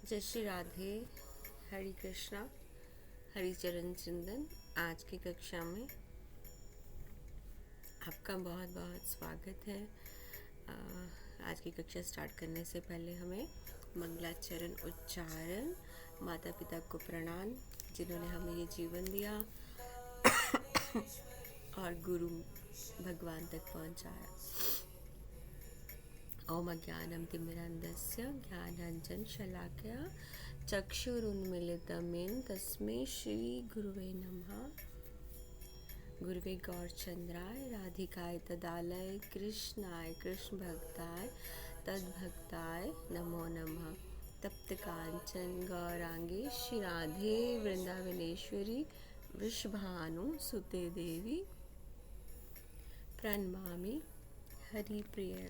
जय श्री राधे। हरे कृष्णा। हरिचरण चिंतन। आज की कक्षा में आपका बहुत बहुत स्वागत है। आज की कक्षा स्टार्ट करने से पहले हमें मंगलाचरण उच्चारण, माता पिता को प्रणाम जिन्होंने हमें ये जीवन दिया और गुरु भगवान तक पहुंचाया। ओम अज्ञानं तिमिरन्धस्य ज्ञानाञ्जन शलाकया चक्षुरुन्मीलितं येन तस्मै श्री गुरुवे नमः। गुरुवे गौरचंद्राय राधिकाय तदालय कृष्णाय कृष्ण भक्ताय तद्भक्ताय नमो नमः। तप्त कांचन गौरांगे श्री राधे वृंदावनेश्वरी वृषभानु सुते देवी प्रणमामि हरि प्रिय।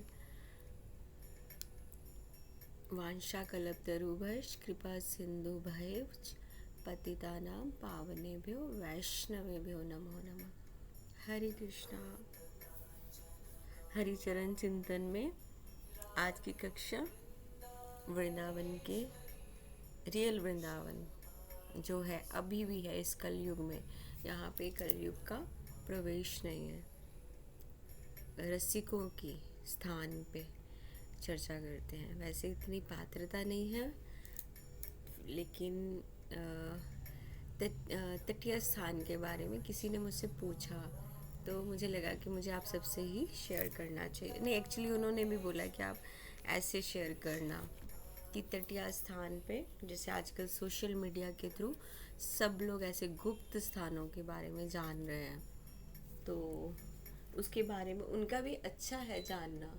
वांछाकल्पतरुभ्यश्च कृपा सिन्धुभ्यश्च पतितानां पावनेभ्यो वैष्णवेभ्यो नमो नमः। हरे कृष्णा। हरिचरण चिंतन में आज की कक्षा वृंदावन के रियल वृंदावन जो है अभी भी है इस कलयुग में। यहाँ पे कलयुग का प्रवेश नहीं है। रसिकों की स्थान पे चर्चा करते हैं। वैसे इतनी पात्रता नहीं है, लेकिन तटीय स्थान के बारे में किसी ने मुझसे पूछा तो मुझे लगा कि मुझे आप सबसे ही शेयर करना चाहिए। नहीं, एक्चुअली उन्होंने भी बोला कि आप ऐसे शेयर करना कि तटीय स्थान पे, जैसे आजकल सोशल मीडिया के थ्रू सब लोग ऐसे गुप्त स्थानों के बारे में जान रहे हैं, तो उसके बारे में उनका भी अच्छा है जानना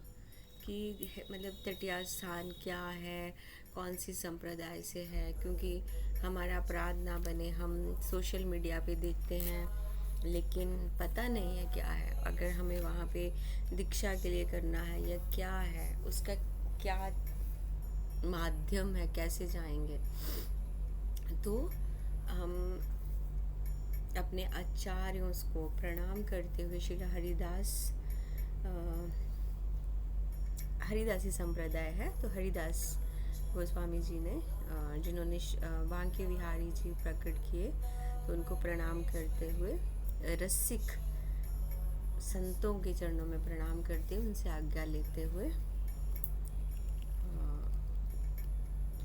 कि मतलब तटीय स्थान क्या है, कौन सी संप्रदाय से है। क्योंकि हमारा अपराध ना बने, हम सोशल मीडिया पे देखते हैं लेकिन पता नहीं है क्या है। अगर हमें वहाँ पे दीक्षा के लिए करना है या क्या है, उसका क्या माध्यम है, कैसे जाएंगे। तो हम अपने आचार्यों को प्रणाम करते हुए श्री हरिदासी संप्रदाय है, तो हरिदास गोस्वामी जी ने जिन्होंने बांके बिहारी जी प्रकट किए, तो उनको प्रणाम करते हुए रसिक संतों के चरणों में प्रणाम करते हुए उनसे आज्ञा लेते हुए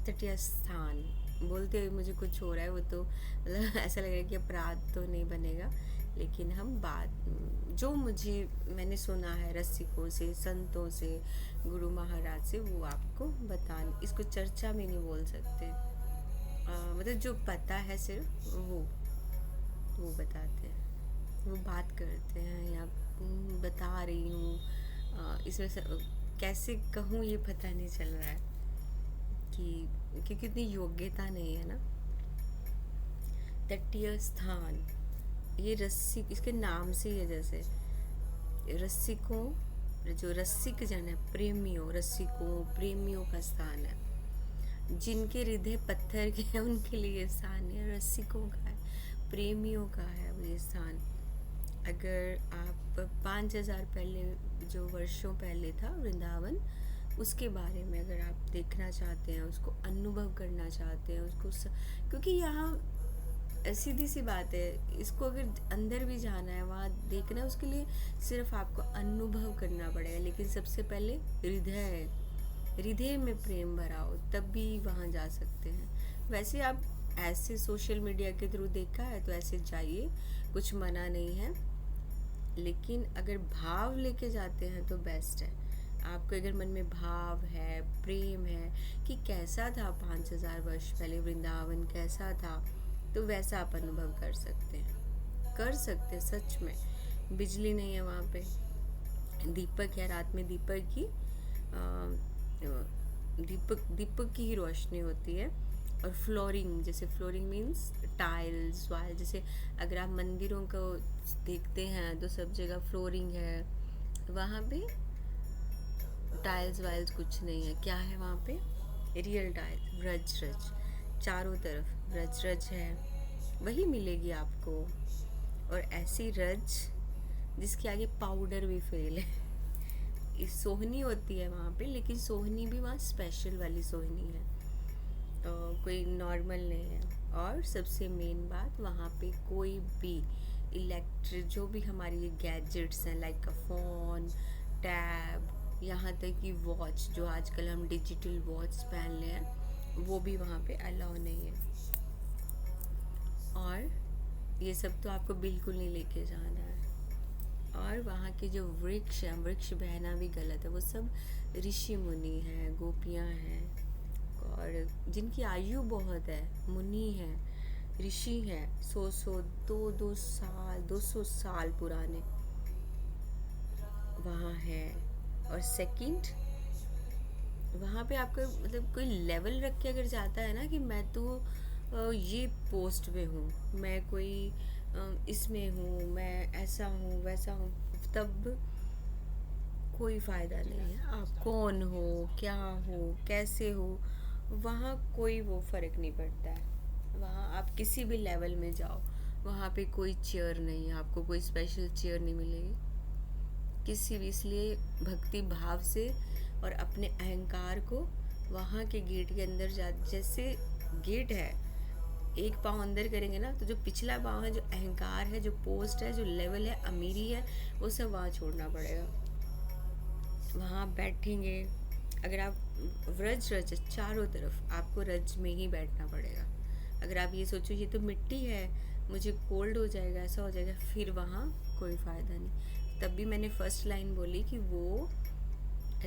तटीय स्थान बोलते हुए मुझे कुछ हो रहा है। वो तो मतलब ऐसा लग रहा है कि अपराध तो नहीं बनेगा, लेकिन हम जो मैंने सुना है रसिकों से, संतों से, गुरु महाराज से, वो आपको बताने, इसको चर्चा में नहीं बोल सकते। मतलब जो पता है सिर्फ वो बताते हैं, वो बात करते हैं या बता रही हूँ। इसमें कैसे कहूँ ये पता नहीं चल रहा है कि कितनी योग्यता नहीं है ना। तटीय स्थान, ये रसिक, इसके नाम से ही है, जैसे रसिकों, जो रसिक जन है, प्रेमियों का स्थान है। जिनके हृदय पत्थर के हैं उनके लिए स्थान है, रसिकों का है, प्रेमियों का है वो ये स्थान। अगर आप 5000 पहले, जो वर्षों पहले था वृंदावन, उसके बारे में अगर आप देखना चाहते हैं, उसको अनुभव करना चाहते हैं, क्योंकि यहाँ सीधी सी बात है, इसको अगर अंदर भी जाना है, वहाँ देखना है, उसके लिए सिर्फ आपको अनुभव करना पड़ेगा। लेकिन सबसे पहले हृदय में प्रेम भरा हो, तब भी वहाँ जा सकते हैं। वैसे आप ऐसे सोशल मीडिया के थ्रू देखा है तो ऐसे जाइए, कुछ मना नहीं है, लेकिन अगर भाव लेके जाते हैं तो बेस्ट है। आपको अगर मन में भाव है, प्रेम है कि कैसा था 5000 वर्ष पहले वृंदावन, कैसा था, तो वैसा आप अनुभव कर सकते हैं सच में। बिजली नहीं है वहाँ पे, दीपक है, रात में दीपक की ही रोशनी होती है। और फ्लोरिंग, जैसे फ्लोरिंग मीन्स टाइल्स वाइल, जैसे अगर आप मंदिरों को देखते हैं तो सब जगह फ्लोरिंग है, वहाँ पे टाइल्स वाइल्स कुछ नहीं है। क्या है वहाँ पे? रियल टाइल, रज, चारों तरफ रज है, वही मिलेगी आपको। और ऐसी रज जिसके आगे पाउडर भी फेल है। सोहनी होती है वहाँ पे, लेकिन सोहनी भी वहाँ स्पेशल वाली सोहनी है। कोई नॉर्मल नहीं है। और सबसे मेन बात, वहाँ पे कोई भी इलेक्ट्रिक जो भी हमारी गैजेट्स हैं लाइक फ़ोन, टैब, यहाँ तक कि वॉच जो आजकल हम डिजिटल वॉच पहन ले हैं, वो भी वहाँ पे अलाउ नहीं है। और ये सब तो आपको बिल्कुल नहीं लेके जाना है। और वहाँ के जो वृक्ष हैं, वृक्ष बहना भी गलत है, वो सब ऋषि मुनि हैं, गोपियाँ हैं, और जिनकी आयु बहुत है, मुनि हैं, ऋषि हैं, 100 दो साल 200 साल पुराने वहाँ हैं। और सेकंड, वहाँ पे आपका मतलब कोई लेवल रख के अगर जाता है ना कि मैं तो ये पोस्ट में हूँ, मैं कोई इसमें हूँ, मैं ऐसा हूँ वैसा हूँ, तब कोई फ़ायदा नहीं है। आप कौन हो, क्या हो, कैसे हो, वहाँ कोई वो फ़र्क नहीं पड़ता है। वहाँ आप किसी भी लेवल में जाओ, वहाँ पे कोई चेयर नहीं है, आपको कोई स्पेशल चेयर नहीं मिलेगी किसी भी। इसलिए भक्ति भाव से और अपने अहंकार को वहाँ के गेट के अंदर जा, जैसे गेट है, एक पाँव अंदर करेंगे ना, तो जो पिछला पाँव है, जो अहंकार है, जो पोस्ट है, जो लेवल है, अमीरी है, वो सब वहाँ छोड़ना पड़ेगा। वहाँ बैठेंगे, अगर आप व्रज रज चारों तरफ आपको रज में ही बैठना पड़ेगा। अगर आप ये सोचो ये तो मिट्टी है, मुझे कोल्ड हो जाएगा, ऐसा हो जाएगा, फिर वहाँ कोई फ़ायदा नहीं। तब भी मैंने फर्स्ट लाइन बोली कि वो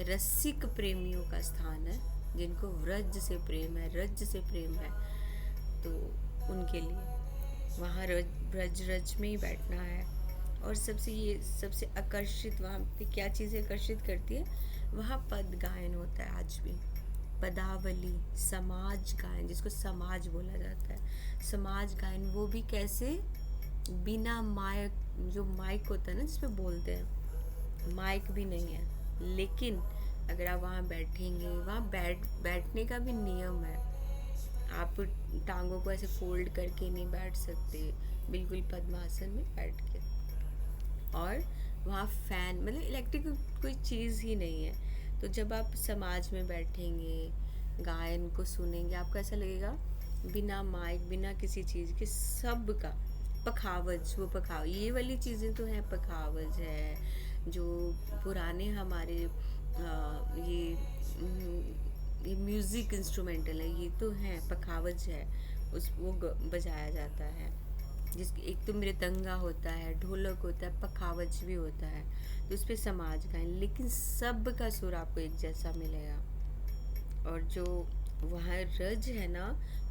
रसिक प्रेमियों का स्थान है, जिनको व्रज से प्रेम है, रज से प्रेम है, तो उनके लिए वहाँ ब्रज रज में ही बैठना है। और सबसे आकर्षित वहाँ पे क्या चीज़ें आकर्षित करती है, वहाँ पद गायन होता है आज भी, पदावली, समाज गायन, जिसको समाज बोला जाता है। समाज गायन वो भी कैसे, बिना माइक, जो माइक होता है ना जिसपे बोलते हैं, माइक भी नहीं है, लेकिन अगर आप वहाँ बैठेंगे, वहाँ बैठने का भी नियम है। आप टांगों को ऐसे फोल्ड करके नहीं बैठ सकते, बिल्कुल पद्मासन में बैठ के। और वहाँ फैन, मतलब इलेक्ट्रिक कोई चीज़ ही नहीं है। तो जब आप समाज में बैठेंगे, गायन को सुनेंगे, आपको ऐसा लगेगा बिना माइक, बिना किसी चीज़ के, सब का पखावज, वो पखाव, ये वाली चीज़ें तो हैं, पखावज है जो पुराने हमारे ये म्यूज़िक इंस्ट्रूमेंटल है, ये तो हैं, पखावज है, उस वो बजाया जाता है। जिसकी एक तो मृदंगा होता है, ढोलक होता है, पखावज भी होता है, तो उस पर समाज गायन, लेकिन सब का सुर आपको एक जैसा मिलेगा। और जो वहाँ रज है ना,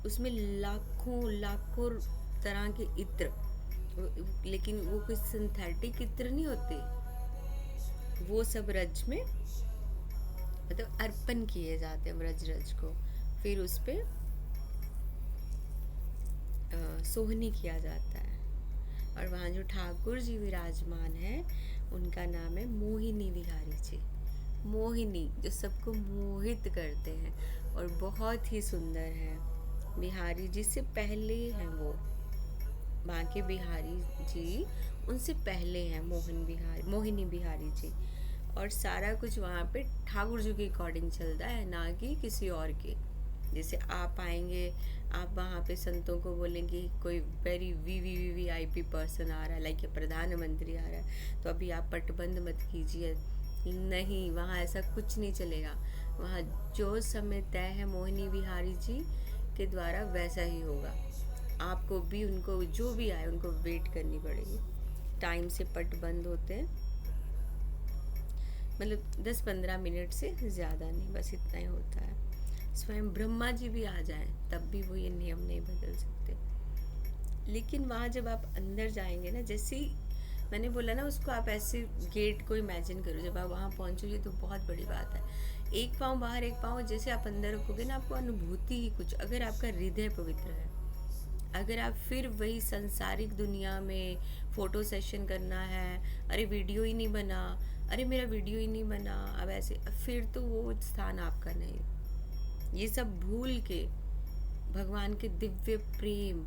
उसमें लाखों लाखों तरह के इत्र, लेकिन वो कोई सिंथेटिक इत्र नहीं होते, वो सब रज में मतलब अर्पण किए जाते हैं व्रज रज को। फिर उस पर सोहनी किया जाता है। और वहाँ जो ठाकुर जी विराजमान हैं, उनका नाम है मोहिनी बिहारी जी। मोहिनी, जो सबको मोहित करते हैं और बहुत ही सुंदर हैं। बिहारी जी से पहले हैं वो, बांके बिहारी जी उनसे पहले हैं मोहिनी बिहारी जी। और सारा कुछ वहाँ पे ठाकुर जी के अकॉर्डिंग चलता है, ना कि किसी और के। जैसे आप आएंगे, आप वहाँ पे संतों को बोलेंगे कोई वेरी वीवीआईपी पर्सन आ रहा है, लाइक प्रधानमंत्री आ रहा है, तो अभी आप पटबंद मत कीजिए, नहीं, वहाँ ऐसा कुछ नहीं चलेगा। वहाँ जो समय तय है मोहिनी बिहारी जी के द्वारा, वैसा ही होगा। आपको भी, उनको जो भी आए उनको वेट करनी पड़ेगी। टाइम से पट बंद होते हैं, मतलब 10-15 मिनट से ज़्यादा नहीं, बस इतना ही होता है। स्वयं ब्रह्मा जी भी आ जाएं तब भी वो ये नियम नहीं बदल सकते। लेकिन वहाँ जब आप अंदर जाएंगे ना, जैसे ही मैंने बोला ना, उसको आप ऐसे गेट को इमेजिन करो, जब आप वहाँ पहुँचोगे तो बहुत बड़ी बात है। एक पाँव बाहर, एक पाँव, जैसे आप अंदर रखोगे ना, आपको अनुभूति ही कुछ, अगर आपका हृदय पवित्र है। अगर आप फिर वही संसारिक दुनिया में फ़ोटो सेशन करना है, अरे वीडियो ही नहीं बना, अरे मेरा वीडियो ही नहीं बना, अब ऐसे, फिर तो वो स्थान आपका नहीं। ये सब भूल के भगवान के दिव्य प्रेम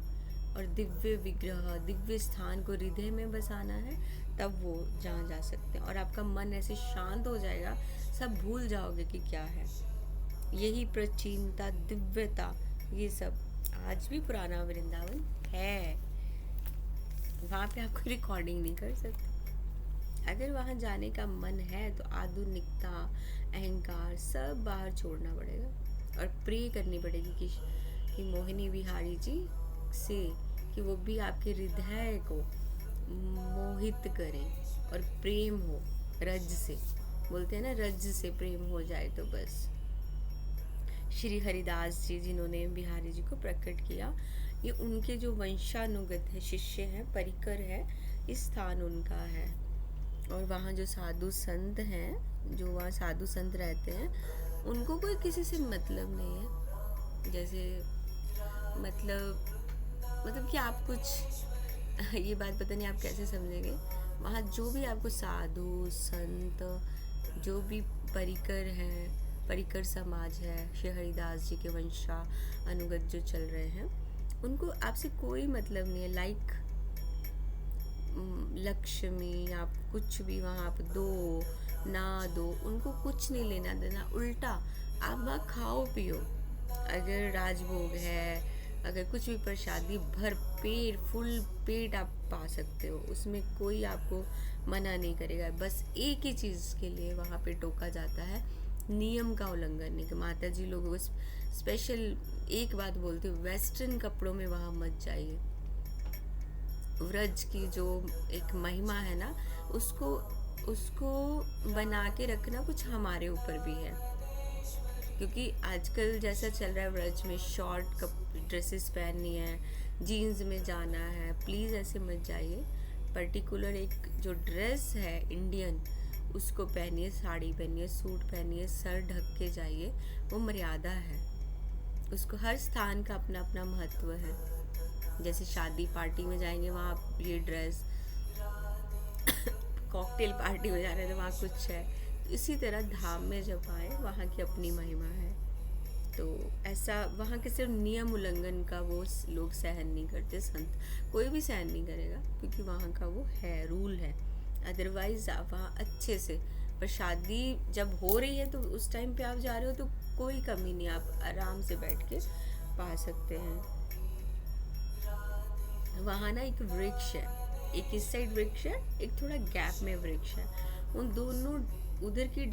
और दिव्य विग्रह, दिव्य स्थान को हृदय में बसाना है, तब वो जहाँ जा सकते हैं। और आपका मन ऐसे शांत हो जाएगा, सब भूल जाओगे कि क्या है। यही प्राचीनता, दिव्यता ये सब आज भी पुराना वृंदावन है। वहाँ पे आप कोई रिकॉर्डिंग नहीं कर सकते। अगर वहाँ जाने का मन है तो आधुनिकता, अहंकार सब बाहर छोड़ना पड़ेगा और प्रे करनी पड़ेगी कि मोहिनी बिहारी जी से कि वो भी आपके हृदय को मोहित करें और प्रेम हो रज से। बोलते हैं ना, रज से प्रेम हो जाए तो बस। श्री हरिदास जी जिन्होंने बिहारी जी को प्रकट किया, ये उनके जो वंशानुगत है, शिष्य हैं, परिकर है, इस स्थान उनका है। और वहाँ जो साधु संत हैं, जो वहाँ साधु संत रहते हैं, उनको कोई किसी से मतलब नहीं है। जैसे मतलब कि आप कुछ ये बात पता नहीं आप कैसे समझेंगे। वहाँ जो भी आपको साधु संत, जो भी परिकर हैं, परिकर समाज है, श्री हरिदास जी के वंशा अनुगत जो चल रहे हैं, उनको आपसे कोई मतलब नहीं है। लाइक लक्ष्मी, आप कुछ भी वहाँ आप दो ना दो, उनको कुछ नहीं लेना देना। उल्टा आप वहाँ खाओ पियो, अगर राजभोग है, अगर कुछ भी प्रसादी, भर पेट फुल पेट आप पा सकते हो, उसमें कोई आपको मना नहीं करेगा। बस एक ही चीज़ के लिए वहाँ पे टोका जाता है, नियम का उल्लंघन नहीं। कि माता जी लोगों को स्पेशल एक बात बोलते, वेस्टर्न कपड़ों में वहाँ मत जाइए। व्रज की जो एक महिमा है ना, उसको बना के रखना कुछ हमारे ऊपर भी है। क्योंकि आजकल जैसा चल रहा है, व्रज में शॉर्ट ड्रेसेस पहननी है, जीन्स में जाना है, प्लीज़ ऐसे मत जाइए। पर्टिकुलर एक जो ड्रेस है इंडियन, उसको पहनिए, साड़ी पहनिए, सूट पहनिए, सर ढक के जाइए, वो मर्यादा है। उसको हर स्थान का अपना अपना महत्व है। जैसे शादी पार्टी में जाएंगे वहाँ ये ड्रेस, कॉकटेल पार्टी में जा रहे हैं तो वहाँ कुछ है। तो इसी तरह धाम में जब आए, वहाँ की अपनी महिमा है। तो ऐसा वहाँ के सिर्फ नियम उल्लंघन का वो लोग सहन नहीं करते, संत कोई भी सहन नहीं करेगा, क्योंकि वहाँ का वो है, रूल है। अदरवाइज आप वहाँ अच्छे से, पर शादी जब हो रही है तो उस टाइम पे आप जा रहे हो तो कोई कमी नहीं, आप आराम से बैठ के पा सकते हैं। वहाँ ना एक वृक्ष है, एक इस साइड वृक्ष है, एक थोड़ा गैप में वृक्ष है। उन दोनों, उधर की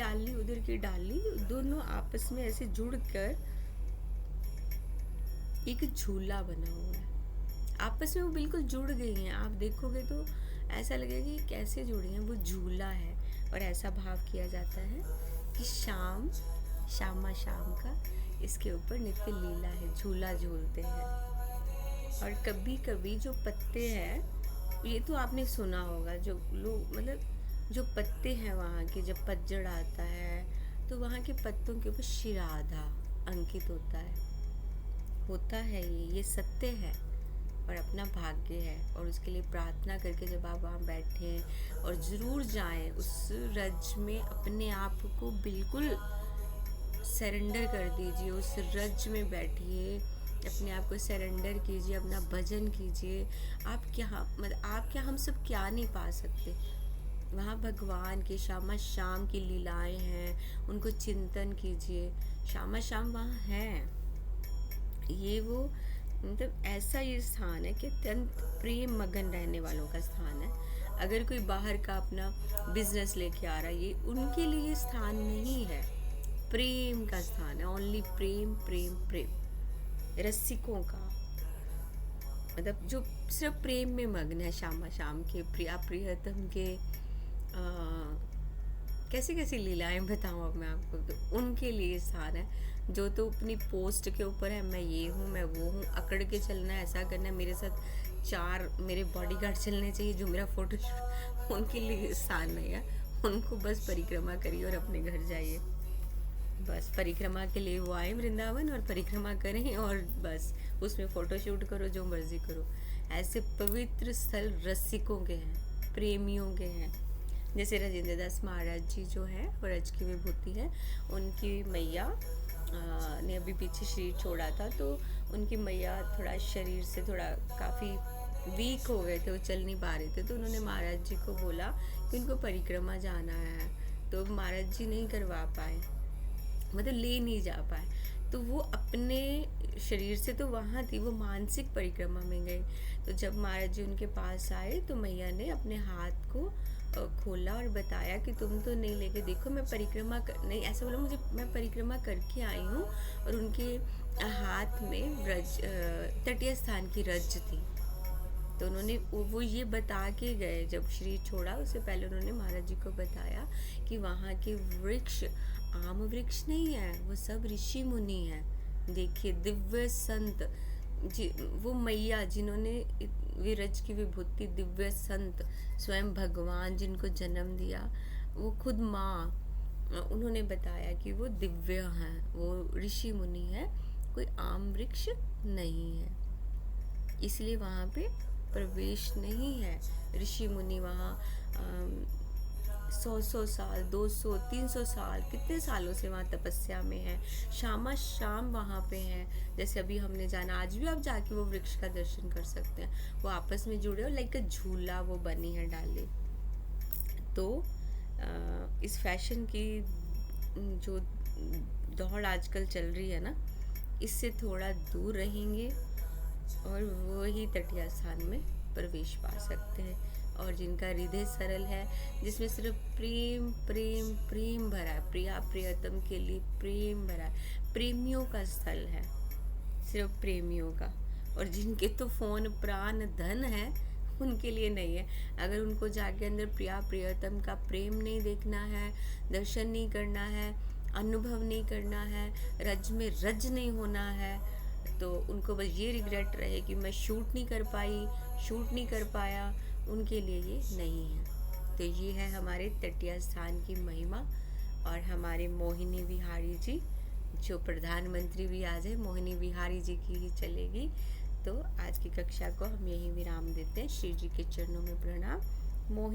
डाली दोनों आपस में ऐसे जुड़कर एक झूला बना हुआ है। आपस में वो बिल्कुल जुड़ गई हैं। आप देखोगे तो ऐसा लगेगा कि कैसे जुड़ी हैं, वो झूला है। और ऐसा भाव किया जाता है कि शाम का इसके ऊपर नित्य लीला है, झूला झूलते हैं। और कभी कभी जो पत्ते हैं, ये तो आपने सुना होगा, जो लोग मतलब जो पत्ते हैं वहाँ के, जब पतझड़ आता है तो वहाँ के पत्तों के ऊपर शिराधा अंकित होता है। ये सत्य है और अपना भाग्य है। और उसके लिए प्रार्थना करके जब आप वहाँ बैठें, और ज़रूर जाएं उस रज में, अपने आप को बिल्कुल सरेंडर कर दीजिए, उस रज में बैठिए, अपने आप को सरेंडर कीजिए, अपना भजन कीजिए। आप क्या हम सब क्या नहीं पा सकते। वहाँ भगवान के शाम की लीलाएं हैं, उनको चिंतन कीजिए। शाम वहाँ है। ये वो मतलब ऐसा ये स्थान है कि अत्यंत प्रेम मगन रहने वालों का स्थान है। अगर कोई बाहर का अपना बिजनेस लेके आ रहा है, ये उनके लिए स्थान नहीं है, प्रेम का स्थान है। ओनली प्रेम प्रेम प्रेम। रसिकों का मतलब जो सिर्फ प्रेम में मग्न है, शाम के प्रिया प्रियतम के कैसी लीलाएं बताऊँ अब मैं आपको। तो उनके लिए स्थान है। जो तो अपनी पोस्ट के ऊपर है, मैं ये हूँ, मैं वो हूँ, अकड़ के चलना है, ऐसा करना है, मेरे साथ 4 मेरे बॉडीगार्ड चलने चाहिए जो मेरा फोटो, उनके लिए स्थान नहीं है। उनको बस परिक्रमा करिए और अपने घर जाइए। बस परिक्रमा के लिए वो आए वृंदावन, और परिक्रमा करें और बस उसमें फ़ोटो शूट करो, जो मर्ज़ी करो। ऐसे पवित्र स्थल रसिकों के हैं, प्रेमियों के हैं। जैसे राजेंद्र दास महाराज जी जो है, व्रज की विभूति है, उनकी मैया ने अभी पीछे शरीर छोड़ा था, तो उनकी मैया थोड़ा शरीर से थोड़ा काफ़ी वीक हो गए थे, वो चल नहीं पा रहे थे। तो उन्होंने महाराज जी को बोला कि उनको परिक्रमा जाना है, तो महाराज जी नहीं करवा पाए, मतलब ले नहीं जा पाए। तो वो अपने शरीर से तो वहाँ थी, वो मानसिक परिक्रमा में गए। तो जब महाराज जी उनके पास आए तो मैया ने अपने हाथ को खोला और बताया कि तुम तो नहीं लेके देखो, मैं परिक्रमा कर नहीं, ऐसा बोला मुझे, मैं परिक्रमा करके आई हूँ। और उनके हाथ में व्रज तटीय स्थान की रज थी। तो उन्होंने वो ये बता के गए, जब शरीर छोड़ा उससे पहले उन्होंने महाराज जी को बताया कि वहाँ के वृक्ष आम वृक्ष नहीं है, वो सब ऋषि मुनि हैं। देखिए दिव्य संत जी, वो मैया जिन्होंने विरज की विभूति, दिव्य संत, स्वयं भगवान जिनको जन्म दिया, वो खुद माँ, उन्होंने बताया कि वो दिव्य हैं, वो ऋषि मुनि हैं, कोई आम वृक्ष नहीं है। इसलिए वहाँ पे प्रवेश नहीं है। ऋषि मुनि वहाँ 100 साल, 200, 300 साल, कितने सालों से वहाँ तपस्या में है, शामा शाम वहाँ पे हैं। जैसे अभी हमने जाना, आज भी आप जाके वो वृक्ष का दर्शन कर सकते हैं। वो आपस में जुड़े और लाइक झूला वो बनी है डाले। तो इस फैशन की जो दौड़ आजकल चल रही है ना, इससे थोड़ा दूर रहेंगे और वो ही तटीय स्थान में प्रवेश पा सकते हैं। और जिनका हृदय सरल है, जिसमें सिर्फ प्रेम प्रेम प्रेम भरा है, प्रिया प्रियतम के लिए प्रेम भरा है, प्रेमियों का स्थल है, सिर्फ प्रेमियों का। और जिनके तो फोन प्राण धन है, उनके लिए नहीं है। अगर उनको जाके अंदर प्रिया प्रियतम का प्रेम नहीं देखना है, दर्शन नहीं करना है, अनुभव नहीं करना है, रज में रज नहीं होना है, तो उनको बस ये रिग्रेट रहे कि मैं शूट नहीं कर पाई, शूट नहीं कर पाया, उनके लिए ये नहीं है। तो ये है हमारे तटीय स्थान की महिमा। और हमारे मोहिनी विहारी जी, जो प्रधानमंत्री भी आज है, मोहिनी विहारी जी की ही चलेगी। तो आज की कक्षा को हम यहीं विराम देते हैं। श्री जी के चरणों में प्रणाम। मोहिनी